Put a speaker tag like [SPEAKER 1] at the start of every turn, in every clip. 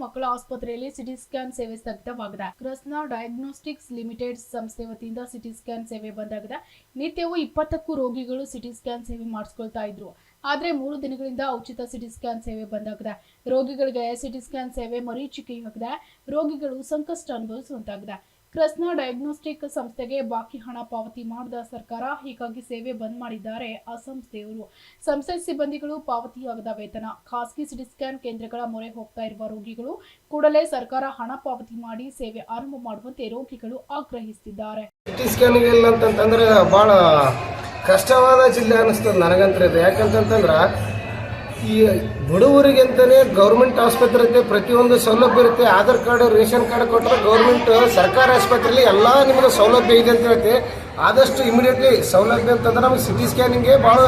[SPEAKER 1] ಮಕ್ಕಳ ಆಸ್ಪತ್ರೆಯಲ್ಲಿ CT scan ಸೇವೆ ಸ್ಥಗಿತವಾಗಿದೆ. ಕೃಷ್ಣ ಡಯಾಗ್ನೋಸ್ಟಿಕ್ಸ್ ಲಿಮಿಟೆಡ್ ಸಂಸ್ಥೆ ವತಿಯಿಂದ ಸಿಟಿ ಸ್ಕ್ಯಾನ್ ಸೇವೆ ಬಂದಾಗಿದೆ. ನಿತ್ಯವೂ 20ಕ್ಕೂ ರೋಗಿಗಳು ಸಿಟಿ ಸ್ಕ್ಯಾನ್ ಸೇವೆ ಮಾಡಿಸ್ಕೊಳ್ತಾ ಇದ್ರು. ಆದರೆ 3 ದಿನಗಳಿಂದ ಉಚಿತ ಸಿಟಿ ಸ್ಕ್ಯಾನ್ ಸೇವೆ ಬಂದಾಗಿದೆ. ರೋಗಿಗಳಿಗೆ ಸಿಟಿ ಸ್ಕ್ಯಾನ್ ಸೇವೆ ಮರೀಚಿಕೆಯಾಗಿದೆ. ರೋಗಿಗಳು ಸಂಕಷ್ಟ ಅನುಭವಿಸುವಂತಾಗಿದೆ. ಕೃಷ್ಣ ಡಯಾಗ್ನೋಸ್ಟಿಕ್ ಸಂಸ್ಥೆಗೆ ಬಾಕಿ ಹಣ ಪಾವತಿ ಮಾಡಿದ ಸರ್ಕಾರ, ಹೀಗಾಗಿ ಸೇವೆ ಬಂದ್ ಮಾಡಿದ್ದಾರೆ ಆ ಸಂಸ್ಥೆಯವರು. ಸಂಸ್ಥೆ ಸಿಬ್ಬಂದಿಗಳು ಪಾವತಿಯಾಗದ ವೇತನ, ಖಾಸಗಿ ಸಿಟಿ ಸ್ಕ್ಯಾನ್ ಕೇಂದ್ರಗಳ ಮೊರೆ ಹೋಗ್ತಾ ಇರುವ ರೋಗಿಗಳು ಕೂಡಲೇ ಸರ್ಕಾರ ಹಣ ಪಾವತಿ ಮಾಡಿ ಸೇವೆ ಆರಂಭ ಮಾಡುವಂತೆ ರೋಗಿಗಳು ಆಗ್ರಹಿಸುತ್ತಿದ್ದಾರೆ.
[SPEAKER 2] ಸಿಟಿ ಸ್ಕ್ಯಾನಿಂಗ್ ಇಲ್ಲ ಅಂತಂದ್ರೆ ಬಹಳ ಕಷ್ಟವಾದ ಜಿಲ್ಲೆ ಅನಿಸ್ತದೆ ನನಗಂತ. ಯಾಕಂತಂದ್ರೆ ಈ ಬಡವರಿಗೆ ಅಂತಾನೆ ಗೌರ್ಮೆಂಟ್ ಆಸ್ಪತ್ರೆ ಇರುತ್ತೆ, ಪ್ರತಿಯೊಂದು ಸೌಲಭ್ಯ ಇರುತ್ತೆ. ಆಧಾರ್ ಕಾರ್ಡ್, ರೇಷನ್ ಕಾರ್ಡ್ ಕೊಟ್ಟರೆ ಗೌರ್ಮೆಂಟ್ ಸರ್ಕಾರಿ ಆಸ್ಪತ್ರೆಯಲ್ಲಿ ಎಲ್ಲ ನಿಮಗೆ ಸೌಲಭ್ಯ ಇದೆ ಅಂತ ಹೇಳ್ತೀವಿ. ಆದಷ್ಟು ಇಮಿಡಿಯೇಟ್ಲಿ ಸೌಲಭ್ಯ ಅಂತಂದ್ರೆ ನಮಗೆ ಸಿಟಿ ಸ್ಕ್ಯಾನಿಂಗ್ಗೆ ಭಾಳ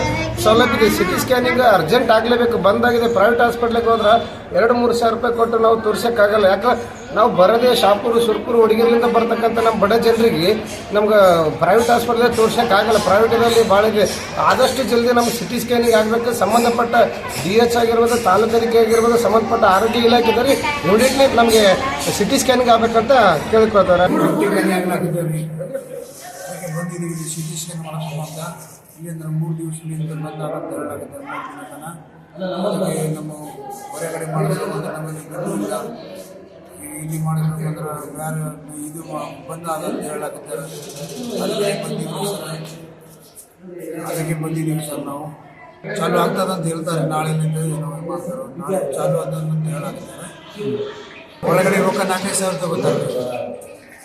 [SPEAKER 2] ಸೌಲಭ್ಯ ಇದೆ. ಸಿಟಿ ಸ್ಕ್ಯಾನಿಂಗ್ ಅರ್ಜೆಂಟ್ ಆಗಲೇಬೇಕು. ಬಂದಾಗಿದೆ. ಪ್ರೈವೇಟ್ ಹಾಸ್ಪಿಟ್ಲಿಗೆ ಹೋದ್ರೆ 2-3 ಸಾವಿರ ರೂಪಾಯಿ ಕೊಟ್ಟು ನಾವು ತೋರ್ಸೋಕ್ಕಾಗಲ್ಲ. ಯಾಕಂದ್ರೆ ನಾವು ಬರೋದೇ ಶಾಪುರು, ಸುರ್ಪುರು, ಹುಡುಗಿರಿಂದ ಬರ್ತಕ್ಕಂಥ ನಮ್ಮ ಬಡ ಜನರಿಗೆ ನಮ್ಗೆ ಪ್ರೈವೇಟ್ ಹಾಸ್ಪಿಟ್ಲಲ್ಲಿ ತೋರ್ಸೋಕ್ಕಾಗಲ್ಲ. ಪ್ರೈವೇಟಲ್ಲಿ ಭಾಳ ಇದೆ. ಆದಷ್ಟು ಜಲ್ದಿ ನಮ್ಗೆ ಸಿಟಿ ಸ್ಕ್ಯಾನಿಂಗ್ ಆಗಬೇಕು. ಸಂಬಂಧಪಟ್ಟ DH ಆಗಿರ್ಬೋದು, ತಾಲೂಕರಿಗೆ ಆಗಿರ್ಬೋದು, ಸಂಬಂಧಪಟ್ಟ ಆರೋಗ್ಯ ಇಲಾಖೆದವ್ರು ಇಮಿಡಿಯೇಟ್ಲಿ ನಮಗೆ ಸಿಟಿ ಸ್ಕ್ಯಾನಿಂಗ್ ಆಗಬೇಕಂತ ಕೇಳ್ಕೊಳ್ತಾರೆ.
[SPEAKER 3] ಬಂದಿದ್ದೀವಿ ಇಲ್ಲಿ ಸಿಟಿ ಸ್ಕ್ಯಾನ್ ಮಾಡೋಣ ಅಂತ. ಇಲ್ಲಿಂದ 3 ದಿವಸದಿಂದ ಬಂದಾಗಂತ ಹೇಳಾಗುತ್ತೆ. 3 ದಿನ ನಮ್ಮ ಹೊರಗಡೆ ಮಾಡಿದ್ರು ಅಂದರೆ ನಮಗೆ ಇಲ್ಲ, ಇಲ್ಲಿ ಮಾಡಿದ್ರು ಅಂದ್ರೆ ಬೇರೆ ಇದು ಬಂದಾಗ ಅಂತ ಹೇಳಾಕತ್ತಾರೆ. ಅದಕ್ಕೆ ಬಂದಿದ್ದೀವಿ ಸರ್. ನಾವು ಚಾಲು ಆಗ್ತದಂತ ಹೇಳ್ತಾರೆ. ನಾಳೆಯಿಂದ ನಾವು ಮಾಡ್ತಾರೆ. ನಾಳೆ ಚಾಲು ಆದಂತ ಹೇಳಾಕತ್ತಾರೆ. ಒಳಗಡೆ ರೊಕ್ಕ 4-5 ಸಾವಿರ ತಗೋತಾರೆ.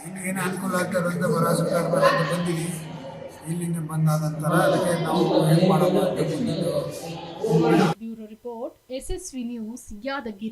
[SPEAKER 3] ಇನ್ನು ಏನು ಅನುಕೂಲ ಆಗ್ತದಂತ ಭರವಸೆ ಅಂತ ಬಂದಿದ್ದೀವಿ. ಇಲ್ಲಿಂದ ಬಂದಾದ ನಂತರ ಅದಕ್ಕೆ ನಾವು ಏನು ಮಾಡೋದು ಅಂತ ಬಂದಿದ್ದೀವಿ.
[SPEAKER 1] Bureau report, SSV news, Yadgir.